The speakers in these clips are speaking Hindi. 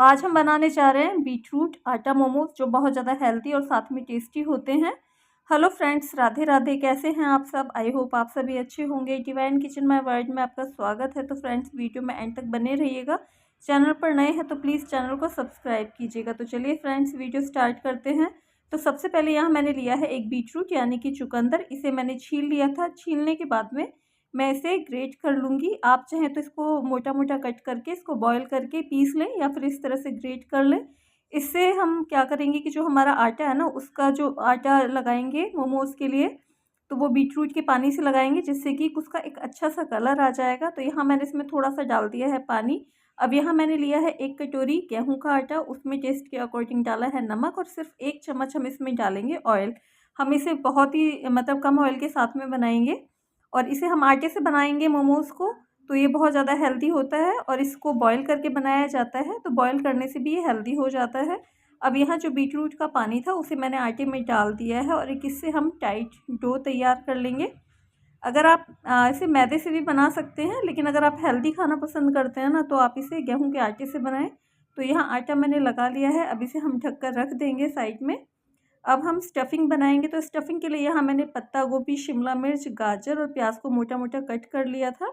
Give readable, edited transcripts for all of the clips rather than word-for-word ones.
आज हम बनाने जा रहे हैं बीटरूट आटा मोमोज, जो बहुत ज़्यादा हेल्दी और साथ में टेस्टी होते हैं। Hello friends, Radhe Radhe. कैसे हैं आप सब? आई होप आप सभी अच्छे होंगे। डिवाइन किचन माय वर्ल्ड में आपका स्वागत है। तो फ्रेंड्स, वीडियो में एंड तक बने रहिएगा। चैनल पर नए हैं तो प्लीज़ चैनल को सब्सक्राइब कीजिएगा। तो चलिए फ्रेंड्स, वीडियो स्टार्ट करते हैं। तो सबसे पहले यहाँ मैंने लिया है एक बीटरूट यानी कि चुकंदर। इसे मैंने छील लिया था। छीलने के बाद में मैं इसे ग्रेट कर लूँगी। आप चाहें तो इसको मोटा मोटा कट करके इसको बॉईल करके पीस लें या फिर इस तरह से ग्रेट कर लें। इससे हम क्या करेंगे कि जो हमारा आटा है ना, उसका जो आटा लगाएंगे मोमोज़ के लिए, तो वो बीटरूट के पानी से लगाएंगे, जिससे कि उसका एक अच्छा सा कलर आ जाएगा। तो यहाँ मैंने इसमें थोड़ा सा डाल दिया है पानी। अब यहाँ मैंने लिया है 1 कटोरी गेहूं का आटा। उसमें टेस्ट के अकॉर्डिंग डाला है नमक और सिर्फ 1 चम्मच हम इसमें डालेंगे ऑयल। हम इसे बहुत ही कम ऑयल के साथ में बनाएंगे और इसे हम आटे से बनाएंगे मोमोज़ को, तो ये बहुत ज़्यादा हेल्दी होता है। और इसको बॉईल करके बनाया जाता है, तो बॉईल करने से भी ये हेल्दी हो जाता है। अब यहाँ जो बीटरूट का पानी था उसे मैंने आटे में डाल दिया है और एक इससे हम टाइट डो तैयार कर लेंगे। अगर आप इसे मैदे से भी बना सकते हैं, लेकिन अगर आप हेल्दी खाना पसंद करते हैं ना, तो आप इसे गेहूं के आटे से बनाएं। तो यहाँ आटा मैंने लगा लिया है। अब इसे हम ढक कर रख देंगे साइड में। अब हम स्टफ़िंग बनाएंगे। तो स्टफ़िंग के लिए यहाँ मैंने पत्ता गोभी, शिमला मिर्च, गाजर और प्याज को मोटा मोटा कट कर लिया था।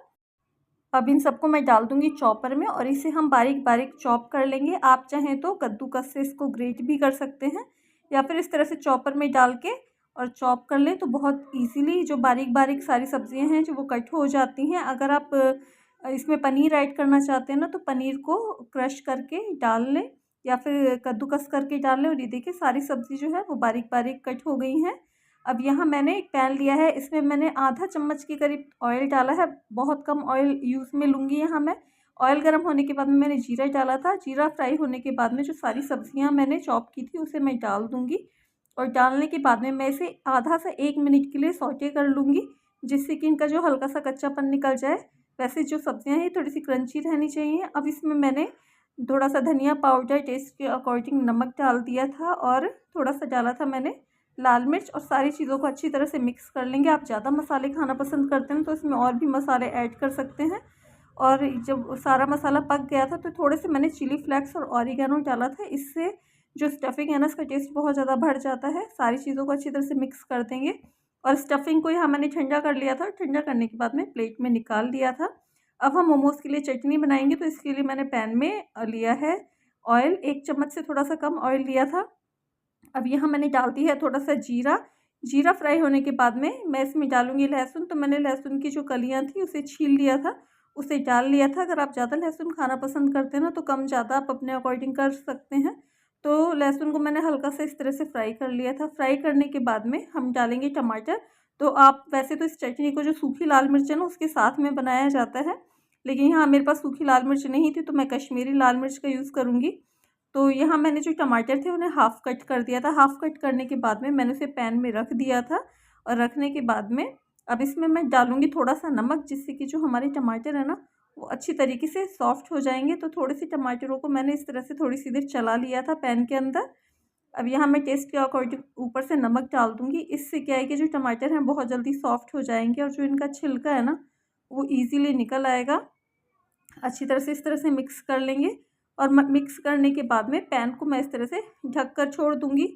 अब इन सबको मैं डाल दूँगी चॉपर में और इसे हम बारीक बारीक चॉप कर लेंगे। आप चाहें तो कद्दूकस से इसको ग्रेट भी कर सकते हैं या फिर इस तरह से चॉपर में डाल के और चॉप कर लें, तो बहुत इजीली जो बारीक बारीक सारी सब्जियां हैं जो वो कट हो जाती हैं। अगर आप इसमें पनीर ऐड करना चाहते हैं ना, तो पनीर को क्रश करके डाल लें या फिर कद्दूकस करके डाल लें। और ये देखिए सारी सब्ज़ी जो है वो बारीक बारीक कट हो गई हैं। अब यहाँ मैंने एक पैन लिया है। इसमें मैंने आधा चम्मच के करीब ऑयल डाला है। बहुत कम ऑयल यूज़ में लूँगी यहाँ मैं। ऑयल गर्म होने के बाद में मैंने जीरा डाला था। जीरा फ्राई होने के बाद में जो सारी सब्जियाँ मैंने चॉप की थी उसे मैं डाल दूँगी। और डालने के बाद में मैं इसे आधा से 1 मिनट के लिए सौटे कर लूँगी, जिससे कि इनका जो हल्का सा कच्चापन निकल जाए। वैसे जो सब्जियां हैं ये थोड़ी सी क्रंची रहनी चाहिए। अब इसमें मैंने थोड़ा सा धनिया पाउडर, टेस्ट के अकॉर्डिंग नमक डाल दिया था और थोड़ा सा डाला था मैंने लाल मिर्च। और सारी चीज़ों को अच्छी तरह से मिक्स कर लेंगे। आप ज़्यादा मसाले खाना पसंद करते हैं तो इसमें और भी मसाले ऐड कर सकते हैं। और जब सारा मसाला पक गया था तो थोड़े से मैंने चिली फ्लेक्स और ऑरिगेनो डाला था। इससे जो स्टफ़िंग है ना, इसका टेस्ट बहुत ज़्यादा बढ़ जाता है। सारी चीज़ों को अच्छी तरह से मिक्स कर देंगे। और स्टफ़िंग को यहाँ मैंने ठंडा कर लिया था। ठंडा करने के बाद में प्लेट में निकाल लिया था। अब हम मोमोज़ के लिए चटनी बनाएंगे। तो इसके लिए मैंने पैन में लिया है ऑयल। 1 चम्मच से थोड़ा सा कम ऑयल लिया था। अब यहाँ मैंने डाल दी है थोड़ा सा जीरा। जीरा फ्राई होने के बाद में मैं इसमें डालूँगी लहसुन। तो मैंने लहसुन की जो कलियाँ थी उसे छील लिया था, उसे डाल लिया था। अगर आप ज़्यादा लहसुन खाना पसंद करते हैं ना, तो कम ज़्यादा आप अपने अकॉर्डिंग कर सकते हैं। तो लहसुन को मैंने हल्का सा इस तरह से फ्राई कर लिया था। फ्राई करने के बाद में हम डालेंगे टमाटर। तो आप वैसे तो इस चटनी को जो सूखी लाल मिर्च है ना, उसके साथ में बनाया जाता है, लेकिन यहाँ मेरे पास सूखी लाल मिर्च नहीं थी तो मैं कश्मीरी लाल मिर्च का यूज़ करूँगी। तो यहाँ मैंने जो टमाटर थे उन्हें हाफ़ कट कर दिया था। हाफ़ कट करने के बाद में मैंने उसे पैन में रख दिया था। और रखने के बाद में अब इसमें मैं डालूँगी थोड़ा सा नमक, जिससे कि जो हमारे टमाटर है ना, वो अच्छी तरीके से सॉफ्ट हो जाएंगे। तो थोड़े से टमाटरों को मैंने इस तरह से थोड़ी सी देर चला लिया था पैन के अंदर। अब यहाँ मैं टेस्ट के अकॉर्डिंग ऊपर से नमक डाल दूँगी। इससे क्या है कि जो टमाटर हैं बहुत जल्दी सॉफ्ट हो जाएंगे और जो इनका छिलका है ना, वो ईज़िली निकल आएगा। अच्छी तरह से इस तरह से मिक्स कर लेंगे। और मिक्स करने के बाद में पैन को मैं इस तरह से ढक कर छोड़ दूँगी।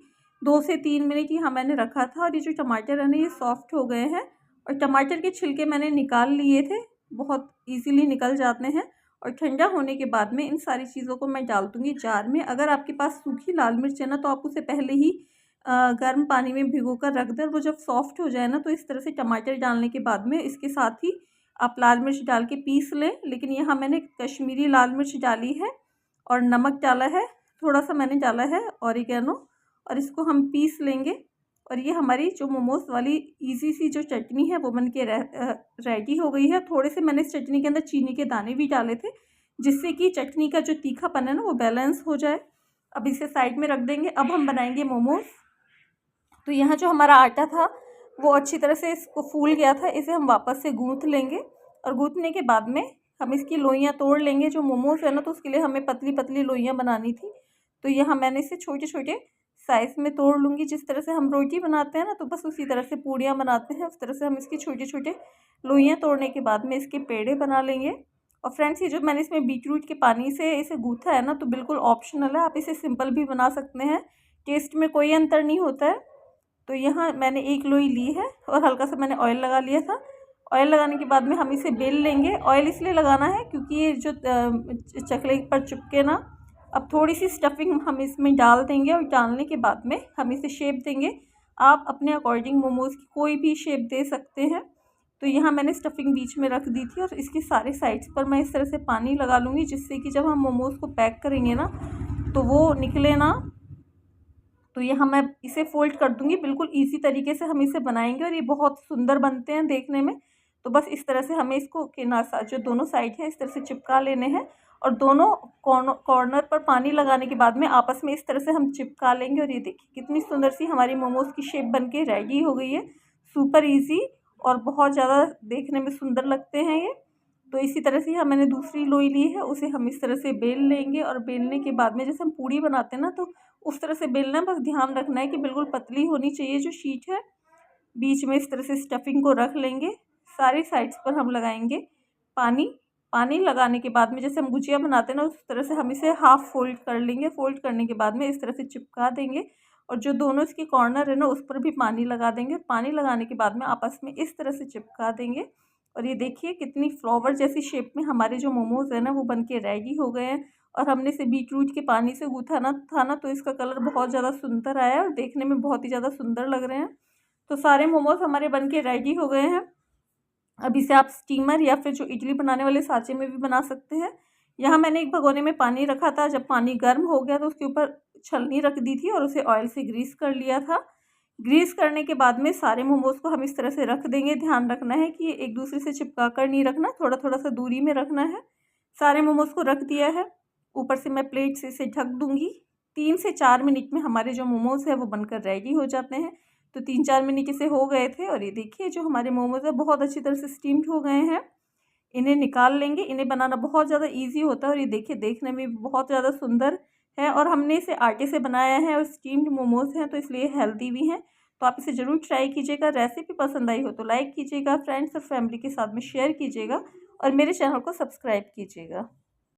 2 से 3 मिनट यहाँ मैंने रखा था और ये जो टमाटर है ना, ये सॉफ्ट हो गए हैं। और टमाटर के छिलके मैंने निकाल लिए थे, बहुत इजीली निकल जाते हैं। और ठंडा होने के बाद में इन सारी चीज़ों को मैं डाल दूँगी जार में। अगर आपके पास सूखी लाल मिर्च है ना, तो आप उसे पहले ही गर्म पानी में भिगो कर रख दें। वो जब सॉफ्ट हो जाए ना, तो इस तरह से टमाटर डालने के बाद में इसके साथ ही आप लाल मिर्च डाल के पीस लें। लेकिन यहाँ मैंने कश्मीरी लाल मिर्च डाली है और नमक डाला है, थोड़ा सा मैंने डाला है ऑरिगेनो, और इसको हम पीस लेंगे। और ये हमारी जो मोमोज़ वाली इजी सी जो चटनी है वो बन के रेडी हो गई है। थोड़े से मैंने इस चटनी के अंदर चीनी के दाने भी डाले थे, जिससे कि चटनी का जो तीखापन है ना, वो बैलेंस हो जाए। अब इसे साइड में रख देंगे। अब हम बनाएंगे मोमोज़। तो यहाँ जो हमारा आटा था वो अच्छी तरह से इसको फूल गया था। इसे हम वापस से गूँथ लेंगे और गूँथने के बाद में हम इसकी लोइयाँ तोड़ लेंगे। जो मोमोज़ है ना, तो उसके लिए हमें पतली पतली लोइयाँ बनानी थी। तो यहाँ मैंने इसे छोटे छोटे साइज़ में तोड़ लूँगी। जिस तरह से हम रोटी बनाते हैं ना, तो बस उसी तरह से पूड़ियाँ बनाते हैं, उस तरह से हम इसकी छोटे छोटे लोइयाँ तोड़ने के बाद में इसके पेड़े बना लेंगे। और फ्रेंड्स ये जो मैंने इसमें बीटरूट के पानी से इसे गूथा है ना, तो बिल्कुल ऑप्शनल है, आप इसे सिंपल भी बना सकते हैं, टेस्ट में कोई अंतर नहीं होता है। तो यहाँ मैंने एक लोई ली है और हल्का सा मैंने ऑयल लगा लिया था। ऑयल लगाने के बाद में हम इसे बेल लेंगे। ऑयल इसलिए लगाना है क्योंकि ये जो चकले पर चिपके ना। अब थोड़ी सी स्टफिंग हम इसमें डाल देंगे और डालने के बाद में हम इसे शेप देंगे। आप अपने अकॉर्डिंग मोमोज़ की कोई भी शेप दे सकते हैं। तो यहाँ मैंने स्टफिंग बीच में रख दी थी और इसकी सारे साइड्स पर मैं इस तरह से पानी लगा लूँगी, जिससे कि जब हम मोमोज़ को पैक करेंगे ना तो वो निकले ना। तो यहाँ मैं इसे फ़ोल्ड कर दूँगी। बिल्कुल इजी तरीके से हम इसे बनाएंगे और ये बहुत सुंदर बनते हैं देखने में। तो बस इस तरह से हमें इसको किनारा जो दोनों साइड है इस तरह से चिपका लेने हैं और दोनों कॉर्नर पर पानी लगाने के बाद में आपस में इस तरह से हम चिपका लेंगे। और ये देखिए कितनी सुंदर सी हमारी मोमोज़ की शेप बनके रेडी हो गई है। सुपर ईजी और बहुत ज़्यादा देखने में सुंदर लगते हैं ये। तो इसी तरह से यहाँ मैंने दूसरी लोई ली है, उसे हम इस तरह से बेल लेंगे और बेलने के बाद में जैसे हम पूड़ी बनाते हैं ना, तो उस तरह से बेलना है। बस ध्यान रखना है कि बिल्कुल पतली होनी चाहिए जो शीट है। बीच में इस तरह से स्टफिंग को रख लेंगे, सारी साइड्स पर हम लगाएंगे पानी। पानी लगाने के बाद में जैसे हम गुजिया बनाते हैं ना, उस तरह से हम इसे हाफ़ फोल्ड कर लेंगे। फोल्ड करने के बाद में इस तरह से चिपका देंगे और जो दोनों इसके कॉर्नर है ना उस पर भी पानी लगा देंगे। पानी लगाने के बाद में आपस में इस तरह से चिपका देंगे। और ये देखिए कितनी फ्लावर जैसी शेप में हमारे जो मोमोज़ है ना वो बन के रेडी हो गए हैं। और हमने इसे बीटरूट के पानी से गूथा ना था ना, तो इसका कलर बहुत ज़्यादा सुंदर आया और देखने में बहुत ही ज़्यादा सुंदर लग रहे हैं। तो सारे मोमोज़ हमारे बन के रेडी हो गए हैं। अब इसे आप स्टीमर या फिर जो इडली बनाने वाले सांचे में भी बना सकते हैं। यहाँ मैंने एक भगोने में पानी रखा था, जब पानी गर्म हो गया तो उसके ऊपर छलनी रख दी थी और उसे ऑयल से ग्रीस कर लिया था। ग्रीस करने के बाद में सारे मोमोज़ को हम इस तरह से रख देंगे। ध्यान रखना है कि एक दूसरे से चिपका कर नहीं रखना, थोड़ा थोड़ा सा दूरी में रखना है। सारे मोमोज़ को रख दिया है। ऊपर से मैं प्लेट से इसे ढक दूँगी। 3 से 4 मिनट में हमारे जो मोमोज़ है वो बनकर रेडी हो जाते हैं। तो 3-4 मिनट इसे हो गए थे और ये देखिए जो हमारे मोमोज़ है बहुत अच्छी तरह से स्टीम्ड हो गए हैं। इन्हें निकाल लेंगे। इन्हें बनाना बहुत ज़्यादा ईजी होता है और ये देखिए देखने में भी बहुत ज़्यादा सुंदर है। और हमने इसे आटे से बनाया है और स्टीम्ड मोमोज़ हैं, तो इसलिए हेल्दी भी हैं। तो आप इसे ज़रूर ट्राई कीजिएगा। रेसिपी पसंद आई हो तो लाइक कीजिएगा, फ्रेंड्स और फैमिली के साथ में शेयर कीजिएगा और मेरे चैनल को सब्सक्राइब कीजिएगा।